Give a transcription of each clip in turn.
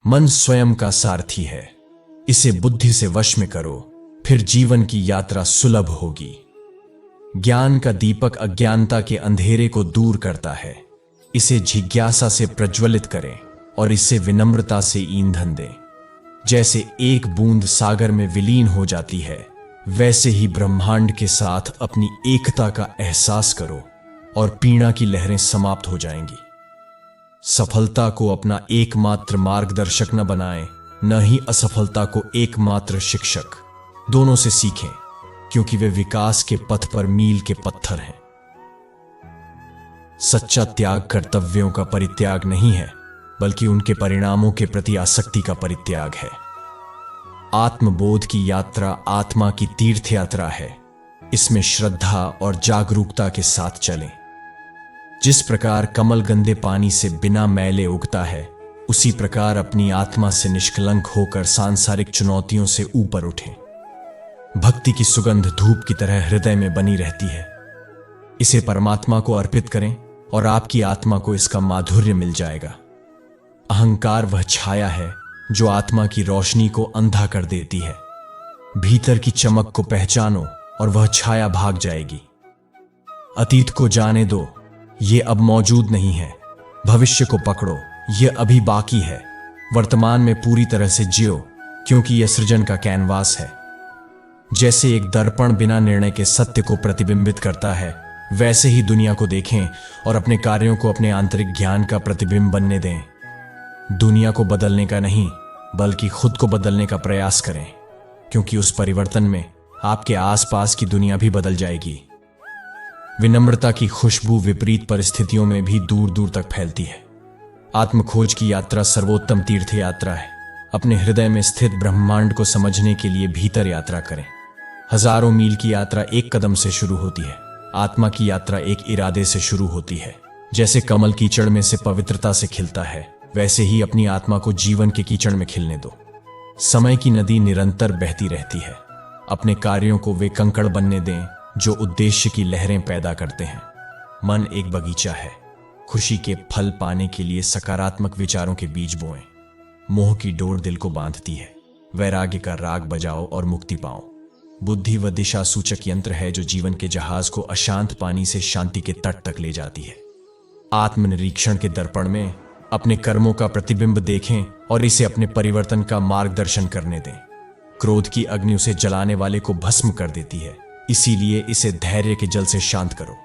मन स्वयं का सारथी है, इसे बुद्धि से वश में करो, फिर जीवन की यात्रा सुलभ होगी। ज्ञान का दीपक अज्ञानता के अंधेरे को दूर करता है, इसे जिज्ञासा से प्रज्वलित करें और इसे विनम्रता से ईंधन दें। जैसे एक बूंद सागर में विलीन हो जाती है, वैसे ही ब्रह्मांड के साथ अपनी एकता का एहसास करो और पीड़ा की लहरें समाप्त हो जाएंगी। सफलता को अपना एकमात्र मार्गदर्शक न बनाएं, न ही असफलता को एकमात्र शिक्षक। दोनों से सीखें, क्योंकि वे विकास के पथ पर मील के पत्थर हैं। सच्चा त्याग कर्तव्यों का परित्याग नहीं है, बल्कि उनके परिणामों के प्रति आसक्ति का परित्याग है। आत्मबोध की यात्रा आत्मा की तीर्थ यात्रा है, इसमें श्रद्धा और जागरूकता के साथ चलें। जिस प्रकार कमल गंदे पानी से बिना मैले उगता है, उसी प्रकार अपनी आत्मा से निष्कलंक होकर सांसारिक चुनौतियों से ऊपर उठें। भक्ति की सुगंध धूप की तरह हृदय में बनी रहती है, इसे परमात्मा को अर्पित करें और आपकी आत्मा को इसका माधुर्य मिल जाएगा। अहंकार वह छाया है जो आत्मा की रोशनी को अंधा कर देती है। भीतर की चमक को पहचानो और वह छाया भाग जाएगी। अतीत को जाने दो, ये अब मौजूद नहीं है। भविष्य को पकड़ो, यह अभी बाकी है। वर्तमान में पूरी तरह से जियो, क्योंकि यह सृजन का कैनवास है। जैसे एक दर्पण बिना निर्णय के सत्य को प्रतिबिंबित करता है, वैसे ही दुनिया को देखें और अपने कार्यों को अपने आंतरिक ज्ञान का प्रतिबिंब बनने दें। दुनिया को बदलने का नहीं, बल्कि खुद को बदलने का प्रयास करें, क्योंकि उस परिवर्तन में आपके आसपास की दुनिया भी बदल जाएगी। विनम्रता की खुशबू विपरीत परिस्थितियों में भी दूर दूर तक फैलती है। आत्मखोज की यात्रा सर्वोत्तम तीर्थ यात्रा है। अपने हृदय में स्थित ब्रह्मांड को समझने के लिए भीतर यात्रा करें। हजारों मील की यात्रा एक कदम से शुरू होती है। आत्मा की यात्रा एक इरादे से शुरू होती है। जैसे कमल कीचड़ में से पवित्रता से खिलता है, वैसे ही अपनी आत्मा को जीवन के कीचड़ में खिलने दो। समय की नदी निरंतर बहती रहती है। अपने कार्यों को वे कंकड़ बनने दें जो उद्देश्य की लहरें पैदा करते हैं। मन एक बगीचा है। खुशी के फल पाने के लिए सकारात्मक विचारों के बीज बोएं। मोह की डोर दिल को बांधती है। वैराग्य का राग बजाओ और मुक्ति पाओ। बुद्धि व दिशा सूचक यंत्र है जो जीवन के जहाज को अशांत पानी से शांति के तट तक ले जाती है। आत्मनिरीक्षण के दर्पण में अपने कर्मों का प्रतिबिंब देखें और इसे अपने परिवर्तन का मार्गदर्शन करने दें। क्रोध की अग्नि उसे जलाने वाले को भस्म कर देती है, इसीलिए इसे धैर्य के जल से शांत करो।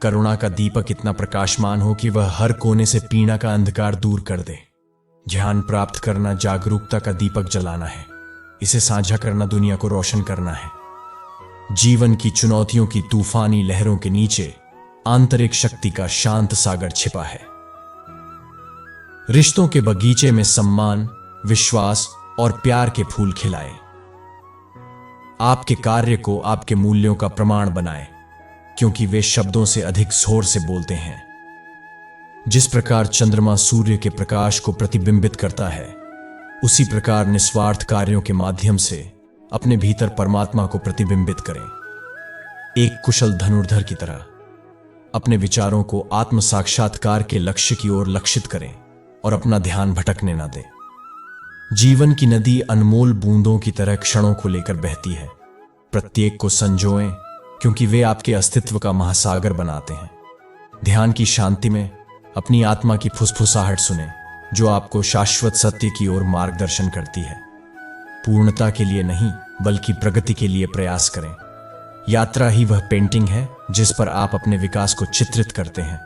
करुणा का दीपक इतना प्रकाशमान हो कि वह हर कोने से पीड़ा का अंधकार दूर कर दे। ज्ञान प्राप्त करना जागरूकता का दीपक जलाना है। इसे साझा करना दुनिया को रोशन करना है। जीवन की चुनौतियों की तूफानी लहरों के नीचे आंतरिक शक्ति का शांत सागर छिपा है। रिश्तों के बगीचे में सम्मान, विश्वास और प्यार के फूल खिलाएं। आपके कार्य को आपके मूल्यों का प्रमाण बनाएं, क्योंकि वे शब्दों से अधिक जोर से बोलते हैं। जिस प्रकार चंद्रमा सूर्य के प्रकाश को प्रतिबिंबित करता है, उसी प्रकार निस्वार्थ कार्यों के माध्यम से अपने भीतर परमात्मा को प्रतिबिंबित करें। एक कुशल धनुर्धर की तरह अपने विचारों को आत्म साक्षात्कार के लक्ष्य की ओर लक्षित करें और अपना ध्यान भटकने न दें। जीवन की नदी अनमोल बूंदों की तरह क्षणों को लेकर बहती है। प्रत्येक को संजोएं, क्योंकि वे आपके अस्तित्व का महासागर बनाते हैं। ध्यान की शांति में अपनी आत्मा की फुसफुसाहट सुने, जो आपको शाश्वत सत्य की ओर मार्गदर्शन करती है। पूर्णता के लिए नहीं, बल्कि प्रगति के लिए प्रयास करें। यात्रा ही वह पेंटिंग है जिस पर आप अपने विकास को चित्रित करते हैं।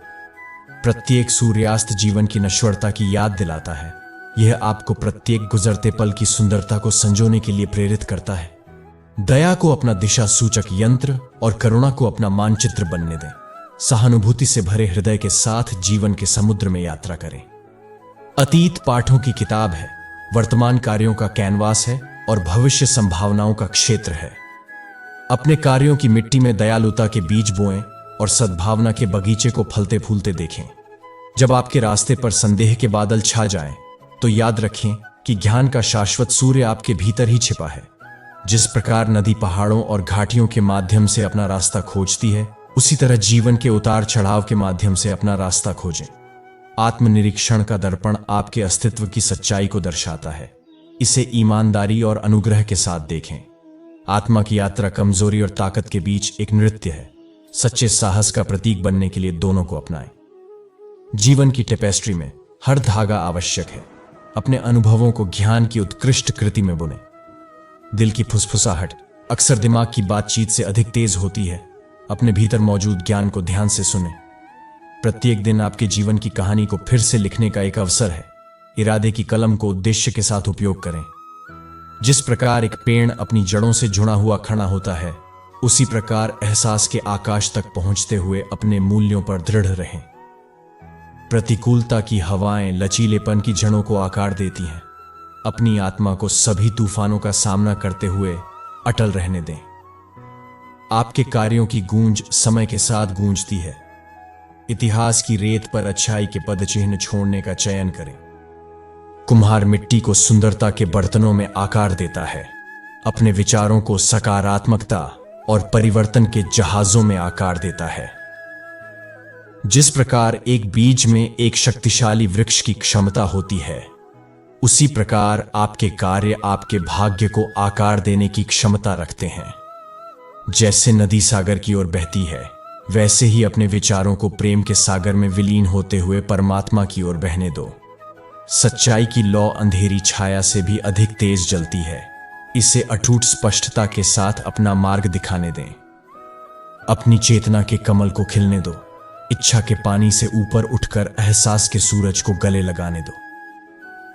प्रत्येक सूर्यास्त जीवन की नश्वरता की याद दिलाता है। यह आपको प्रत्येक गुजरते पल की सुंदरता को संजोने के लिए प्रेरित करता है। दया को अपना दिशा सूचक यंत्र और करुणा को अपना मानचित्र बनने दें। सहानुभूति से भरे हृदय के साथ जीवन के समुद्र में यात्रा करें। अतीत पाठों की किताब है, वर्तमान कार्यों का कैनवास है और भविष्य संभावनाओं का क्षेत्र है। अपने कार्यों की मिट्टी में दयालुता के बीज बोएं और सद्भावना के बगीचे को फलते फूलते देखें। जब आपके रास्ते पर संदेह के बादल छा जाएं, तो याद रखें कि ज्ञान का शाश्वत सूर्य आपके भीतर ही छिपा है। जिस प्रकार नदी पहाड़ों और घाटियों के माध्यम से अपना रास्ता खोजती है, उसी तरह जीवन के उतार चढ़ाव के माध्यम से अपना रास्ता खोजें। आत्मनिरीक्षण का दर्पण आपके अस्तित्व की सच्चाई को दर्शाता है। इसे ईमानदारी और अनुग्रह के साथ देखें। आत्मा की यात्रा कमजोरी और ताकत के बीच एक नृत्य है। सच्चे साहस का प्रतीक बनने के लिए दोनों को अपनाएं। जीवन की टेपेस्ट्री में हर धागा आवश्यक है। अपने अनुभवों को ज्ञान की उत्कृष्ट कृति में बुने। दिल की फुसफुसाहट अक्सर दिमाग की बातचीत से अधिक तेज होती है। अपने भीतर मौजूद ज्ञान को ध्यान से सुने। प्रत्येक दिन आपके जीवन की कहानी को फिर से लिखने का एक अवसर है। इरादे की कलम को उद्देश्य के साथ उपयोग करें। जिस प्रकार एक पेड़ अपनी जड़ों से जुड़ा हुआ खड़ा होता है, उसी प्रकार एहसास के आकाश तक पहुंचते हुए अपने मूल्यों पर दृढ़ रहें। प्रतिकूलता की हवाएं लचीलेपन की जड़ों को आकार देती हैं। अपनी आत्मा को सभी तूफानों का सामना करते हुए अटल रहने दें। आपके कार्यों की गूंज समय के साथ गूंजती है। इतिहास की रेत पर अच्छाई के पदचिह्न छोड़ने का चयन करें। कुम्हार मिट्टी को सुंदरता के बर्तनों में आकार देता है। अपने विचारों को सकारात्मकता और परिवर्तन के जहाजों में आकार देता है। जिस प्रकार एक बीज में एक शक्तिशाली वृक्ष की क्षमता होती है, उसी प्रकार आपके कार्य आपके भाग्य को आकार देने की क्षमता रखते हैं। जैसे नदी सागर की ओर बहती है, वैसे ही अपने विचारों को प्रेम के सागर में विलीन होते हुए परमात्मा की ओर बहने दो। सच्चाई की लौ अंधेरी छाया से भी अधिक तेज जलती है। इसे अटूट स्पष्टता के साथ अपना मार्ग दिखाने दें। अपनी चेतना के कमल को खिलने दो। इच्छा के पानी से ऊपर उठकर एहसास के सूरज को गले लगाने दो।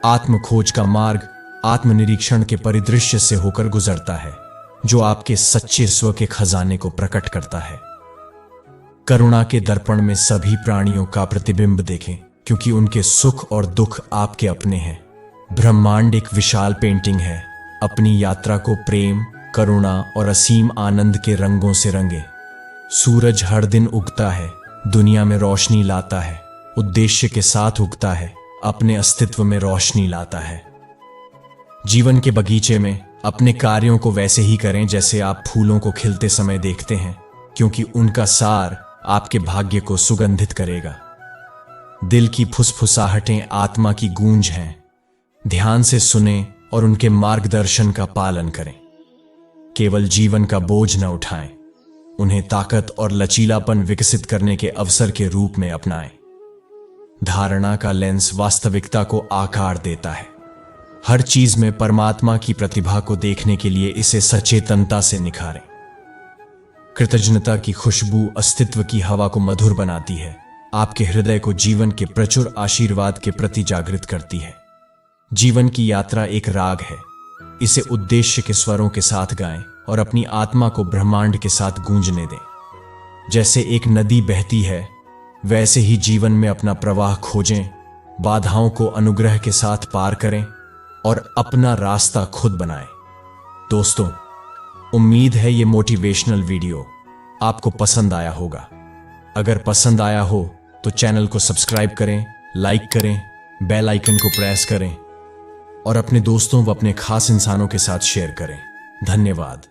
आत्म खोज का मार्ग आत्मनिरीक्षण के परिदृश्य से होकर गुजरता है, जो आपके सच्चे स्व के खजाने को प्रकट करता है। करुणा के दर्पण में सभी प्राणियों का प्रतिबिंब देखें, क्योंकि उनके सुख और दुख आपके अपने हैं। ब्रह्मांड एक विशाल पेंटिंग है। अपनी यात्रा को प्रेम, करुणा और असीम आनंद के रंगों से रंगे। सूरज हर दिन उगता है, दुनिया में रोशनी लाता है, उद्देश्य के साथ उगता है, अपने अस्तित्व में रोशनी लाता है। जीवन के बगीचे में अपने कार्यों को वैसे ही करें जैसे आप फूलों को खिलते समय देखते हैं, क्योंकि उनका सार आपके भाग्य को सुगंधित करेगा। दिल की फुसफुसाहटें आत्मा की गूंज हैं। ध्यान से सुने और उनके मार्गदर्शन का पालन करें। केवल जीवन का बोझ न उठाएं, उन्हें ताकत और लचीलापन विकसित करने के अवसर के रूप में अपनाएं। धारणा का लेंस वास्तविकता को आकार देता है। हर चीज में परमात्मा की प्रतिभा को देखने के लिए इसे सचेतनता से निखारें। कृतज्ञता की खुशबू अस्तित्व की हवा को मधुर बनाती है, आपके हृदय को जीवन के प्रचुर आशीर्वाद के प्रति जागृत करती है। जीवन की यात्रा एक राग है। इसे उद्देश्य के स्वरों के साथ गाएं और अपनी आत्मा को ब्रह्मांड के साथ गूंजने दें। जैसे एक नदी बहती है, वैसे ही जीवन में अपना प्रवाह खोजें। बाधाओं को अनुग्रह के साथ पार करें और अपना रास्ता खुद बनाएं। दोस्तों, उम्मीद है ये मोटिवेशनल वीडियो आपको पसंद आया होगा। अगर पसंद आया हो तो चैनल को सब्सक्राइब करें, लाइक करें, बेल आइकन को प्रेस करें और अपने दोस्तों व अपने खास इंसानों के साथ शेयर करें। धन्यवाद।